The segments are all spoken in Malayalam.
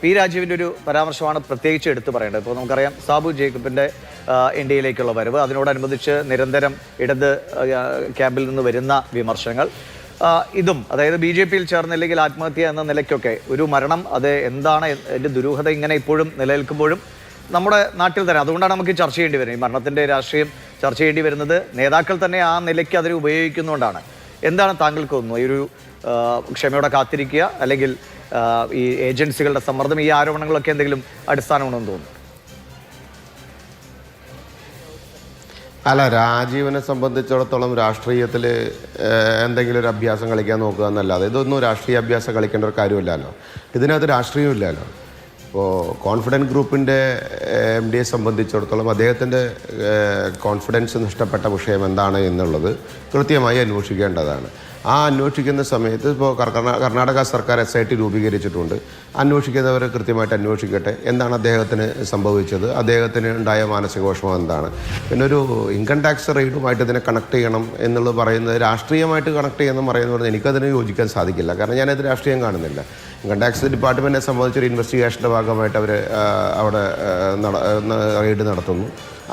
പി രാജീവിൻ്റെ ഒരു പരാമർശമാണ് പ്രത്യേകിച്ച് എടുത്തു പറയേണ്ടത്. ഇപ്പോൾ നമുക്കറിയാം സാബു ജേക്കബിൻ്റെ ഇന്ത്യയിലേക്കുള്ള വരവ്, അതിനോടനുബന്ധിച്ച് നിരന്തരം ഇടത് ക്യാമ്പിൽ നിന്ന് വരുന്ന വിമർശനങ്ങൾ, ഇതും അതായത് ബി ജെ പിയിൽ ചേർന്നില്ലെങ്കിൽ ആത്മഹത്യ എന്ന നിലയ്ക്കൊക്കെ ഒരു മരണം, അത് എന്താണ് എൻ്റെ ദുരൂഹത ഇങ്ങനെ ഇപ്പോഴും നിലനിൽക്കുമ്പോഴും നമ്മുടെ നാട്ടിൽ തന്നെ അതുകൊണ്ടാണ് നമുക്ക് ചർച്ച ചെയ്യേണ്ടി വരുന്നത്. ഈ മരണത്തിൻ്റെ രാഷ്ട്രീയം ചർച്ച ചെയ്യേണ്ടി വരുന്നത് നേതാക്കൾ തന്നെ ആ നിലയ്ക്ക് അതിനെ ഉപയോഗിക്കുന്നതുകൊണ്ടാണ്. എന്താണ് താങ്കൾക്ക് തോന്നുന്നത്? ഈ ഒരു ക്ഷമയോടെ കാത്തിരിക്കുക, അല്ലെങ്കിൽ ഈ ഏജൻസികളുടെ സമ്മർദ്ദം, ഈ ആരോപണങ്ങളൊക്കെ എന്തെങ്കിലും അടിസ്ഥാനമാണെന്ന് തോന്നുന്നു? അല്ല, രാജീവിനെ സംബന്ധിച്ചിടത്തോളം രാഷ്ട്രീയത്തിൽ എന്തെങ്കിലും ഒരു അഭ്യാസം കളിക്കാൻ നോക്കുക എന്നല്ലാതെ ഇതൊന്നും രാഷ്ട്രീയ അഭ്യാസം കളിക്കേണ്ട ഒരു കാര്യമില്ലല്ലോ. ഇതിനകത്ത് രാഷ്ട്രീയമില്ലല്ലോ. ഇപ്പോൾ കോൺഫിഡൻറ്റ് ഗ്രൂപ്പിൻ്റെ MD സംബന്ധിച്ചിടത്തോളം അദ്ദേഹത്തിൻ്റെ കോൺഫിഡൻസ് നഷ്ടപ്പെട്ട വിഷയം എന്താണ് എന്നുള്ളത് കൃത്യമായി അന്വേഷിക്കേണ്ടതാണ്. ആ അന്വേഷിക്കുന്ന സമയത്ത് ഇപ്പോൾ കർണാടക സർക്കാർ SIT രൂപീകരിച്ചിട്ടുണ്ട്. അന്വേഷിക്കുന്നവർ കൃത്യമായിട്ട് അന്വേഷിക്കട്ടെ, എന്താണ് അദ്ദേഹത്തിന് സംഭവിച്ചത്, അദ്ദേഹത്തിന് ഉണ്ടായ മാനസിക വിഷമം എന്താണ്. പിന്നെ ഒരു ഇൻകം ടാക്സ് റെയ്ഡുമായിട്ട് ഇതിനെ കണക്ട് ചെയ്യണം എന്നുള്ളത് പറയുന്നത്, രാഷ്ട്രീയമായിട്ട് കണക്ട് ചെയ്യുമെന്ന് പറയുന്നത് എനിക്കതിന് യോജിക്കാൻ സാധിക്കില്ല. കാരണം ഞാനത് രാഷ്ട്രീയം കാണുന്നില്ല. ഇൻകം ടാക്സ് ഡിപ്പാർട്ട്മെൻറ്റിനെ സംബന്ധിച്ചൊരു ഇൻവെസ്റ്റിഗേഷൻ്റെ ഭാഗമായിട്ട് അവർ അവിടെ റെയ്ഡ് നടത്തുന്നു,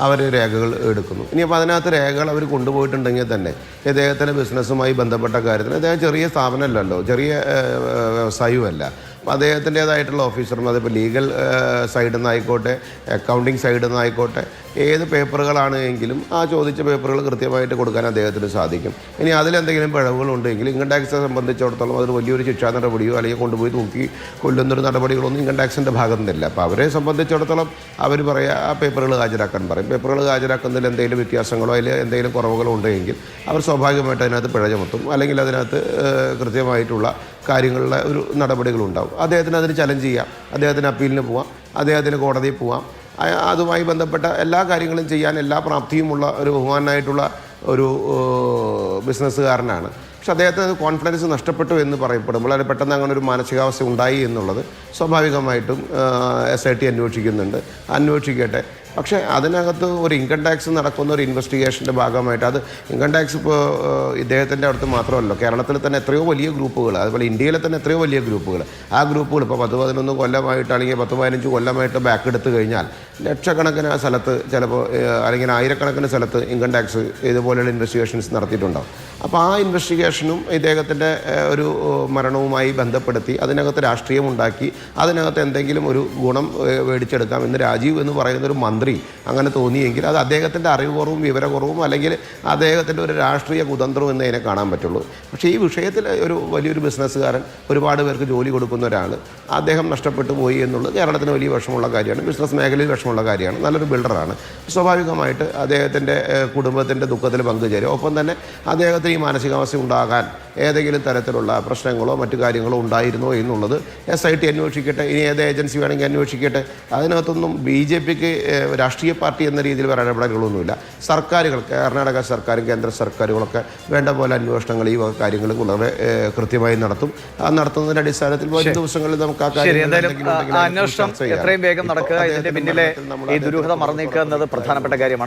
അവർ രേഖകൾ എടുക്കുന്നു. ഇനിയിപ്പോൾ അതിനകത്ത് രേഖകൾ അവർ കൊണ്ടുപോയിട്ടുണ്ടെങ്കിൽ തന്നെ ഇദ്ദേഹത്തിൻ്റെ ബിസിനസ്സുമായി ബന്ധപ്പെട്ട കാര്യത്തിന് അദ്ദേഹം ചെറിയ സ്ഥാപനമല്ലല്ലോ, ചെറിയ വ്യവസായവുമല്ല. അപ്പോൾ അദ്ദേഹത്തിൻ്റേതായിട്ടുള്ള ഓഫീസർമാർ, അതിപ്പോൾ ലീഗൽ സൈഡിൽ നിന്നായിക്കോട്ടെ, അക്കൗണ്ടിങ് സൈഡിൽ നിന്നായിക്കോട്ടെ, ഏത് പേപ്പറുകളാണ് എങ്കിലും ആ ചോദിച്ച പേപ്പറുകൾ കൃത്യമായിട്ട് കൊടുക്കാൻ അദ്ദേഹത്തിന് സാധിക്കും. ഇനി അതിലെന്തെങ്കിലും പിഴവുകളുണ്ടെങ്കിൽ ഇൻകം ടാക്സിനെ സംബന്ധിച്ചിടത്തോളം അതൊരു വലിയൊരു ശിക്ഷാ നടപടിയോ അല്ലെങ്കിൽ കൊണ്ടുപോയി തൂക്കി കൊല്ലുന്നൊരു നടപടികളൊന്നും ഇൻകം ടാക്സിൻ്റെ ഭാഗത്തു നിന്നില്ല. അപ്പോൾ അവരെ സംബന്ധിച്ചിടത്തോളം അവർ പറയുക ആ പേപ്പറുകൾ ഹാജരാക്കാൻ പറയും. പേപ്പറുകൾ ഹാജരാക്കുന്നതിൽ എന്തെങ്കിലും വ്യത്യാസങ്ങളോ അതിൽ എന്തെങ്കിലും കുറവുകളോ ഉണ്ടെങ്കിൽ അവർ സ്വാഭാവികമായിട്ട് അതിനകത്ത് പിഴ ചുമത്തും, അല്ലെങ്കിൽ അതിനകത്ത് കൃത്യമായിട്ടുള്ള കാര്യങ്ങളിലെ ഒരു നടപടികളുണ്ടാവും. അദ്ദേഹത്തിന് അതിന് ചലഞ്ച് ചെയ്യാം, അദ്ദേഹത്തിന് അപ്പീലിന് പോവാം, അദ്ദേഹത്തിന് കോടതിയിൽ പോവാം. അതുമായി ബന്ധപ്പെട്ട എല്ലാ കാര്യങ്ങളും ചെയ്യാൻ എല്ലാ പ്രാപ്തിയുമുള്ള ഒരു ബഹുമാനായിട്ടുള്ള ഒരു ബിസിനസ്സുകാരനാണ്. പക്ഷെ അദ്ദേഹത്തിന് കോൺഫിഡൻസ് നഷ്ടപ്പെട്ടു എന്ന് പറയപ്പെടുമ്പോൾ അത് പെട്ടെന്ന് അങ്ങനെ ഒരു മാനസികാവസ്ഥ ഉണ്ടായി എന്നുള്ളത് സ്വാഭാവികമായിട്ടും SIT അന്വേഷിക്കുന്നുണ്ട്, അന്വേഷിക്കട്ടെ. പക്ഷേ അതിനകത്ത് ഒരു ഇൻകം ടാക്സ് നടക്കുന്ന ഒരു ഇൻവെസ്റ്റിഗേഷൻ്റെ ഭാഗമായിട്ട്, അത് ഇൻകം ടാക്സ് ഇപ്പോൾ ഇദ്ദേഹത്തിൻ്റെ അടുത്ത് മാത്രമല്ലോ, കേരളത്തിൽ തന്നെ എത്രയോ വലിയ ഗ്രൂപ്പുകൾ, അതുപോലെ ഇന്ത്യയിലെ തന്നെ എത്രയോ വലിയ ഗ്രൂപ്പുകൾ, ആ ഗ്രൂപ്പുകൾ ഇപ്പോൾ 10-11 കൊല്ലമായിട്ട് അല്ലെങ്കിൽ 10-15 കൊല്ലമായിട്ട് ബാക്ക് എടുത്തു കഴിഞ്ഞാൽ ലക്ഷക്കണക്കിന് സ്ഥലത്ത്, ചിലപ്പോൾ അല്ലെങ്കിൽ ആയിരക്കണക്കിന് സ്ഥലത്ത് ഇൻകം ടാക്സ് ഇതുപോലെയുള്ള ഇൻവെസ്റ്റിഗേഷൻസ് നടത്തിയിട്ടുണ്ടാവും. അപ്പോൾ ആ ഇൻവെസ്റ്റിഗേഷനും ഇദ്ദേഹത്തിൻ്റെ ഒരു മരണവുമായി ബന്ധപ്പെടുത്തി അതിനകത്ത് രാഷ്ട്രീയമുണ്ടാക്കി അതിനകത്ത് എന്തെങ്കിലും ഒരു ഗുണം മേടിച്ചെടുക്കാം എന്ന് രാജീവ് എന്ന് പറയുന്നൊരു മന്ത്രി അങ്ങനെ തോന്നിയെങ്കിൽ അത് അദ്ദേഹത്തിൻ്റെ അറിവ് കുറവും വിവരക്കുറവും അല്ലെങ്കിൽ അദ്ദേഹത്തിൻ്റെ ഒരു രാഷ്ട്രീയ കുതന്ത്രവും എന്ന് അതിനെ കാണാൻ പറ്റുള്ളൂ. പക്ഷേ ഈ വിഷയത്തിൽ ഒരു വലിയൊരു ബിസിനസ്സുകാരൻ, ഒരുപാട് പേർക്ക് ജോലി കൊടുക്കുന്ന ഒരാൾ, അദ്ദേഹം നഷ്ടപ്പെട്ടു പോയി എന്നുള്ളത് കേരളത്തിന് വലിയ വിഷമമുള്ള കാര്യമാണ്, ബിസിനസ് മേഖലയിൽ വിഷമമുള്ള കാര്യമാണ്. നല്ലൊരു ബിൽഡറാണ്. സ്വാഭാവികമായിട്ട് അദ്ദേഹത്തിൻ്റെ കുടുംബത്തിൻ്റെ ദുഃഖത്തിൽ പങ്കുചേരും. ഒപ്പം തന്നെ അദ്ദേഹത്തിന് ഈ മാനസികാവസ്ഥ ഉണ്ടാകാൻ ഏതെങ്കിലും തരത്തിലുള്ള പ്രശ്നങ്ങളോ മറ്റു കാര്യങ്ങളോ ഉണ്ടായിരുന്നോ എന്നുള്ളത് SIT അന്വേഷിക്കട്ടെ. ഇനി ഏത് ഏജൻസി വേണമെങ്കിൽ അന്വേഷിക്കട്ടെ. അതിനകത്തൊന്നും BJPക്ക് രാഷ്ട്രീയ പാർട്ടി എന്ന രീതിയിൽ വരാൻ ഇടപെടലുകളൊന്നുമില്ല. സർക്കാരുകൾ, കർണാടക സർക്കാരും കേന്ദ്ര സർക്കാരുകളൊക്കെ വേണ്ട പോലെ അന്വേഷണങ്ങൾ ഈ കാര്യങ്ങൾ വളരെ കൃത്യമായി നടത്തും. ആ നടത്തുന്നതിൻ്റെ അടിസ്ഥാനത്തിൽ വരും ദിവസങ്ങളിൽ നമുക്ക് ആ കാര്യം അന്വേഷണം എത്രയും വേഗം നടക്കുക, ഇതിന്റെ പിന്നിലെ ഈ ദുരൂഹത മറന്നേക്കുക എന്നത് പ്രധാനപ്പെട്ട കാര്യമാണ്.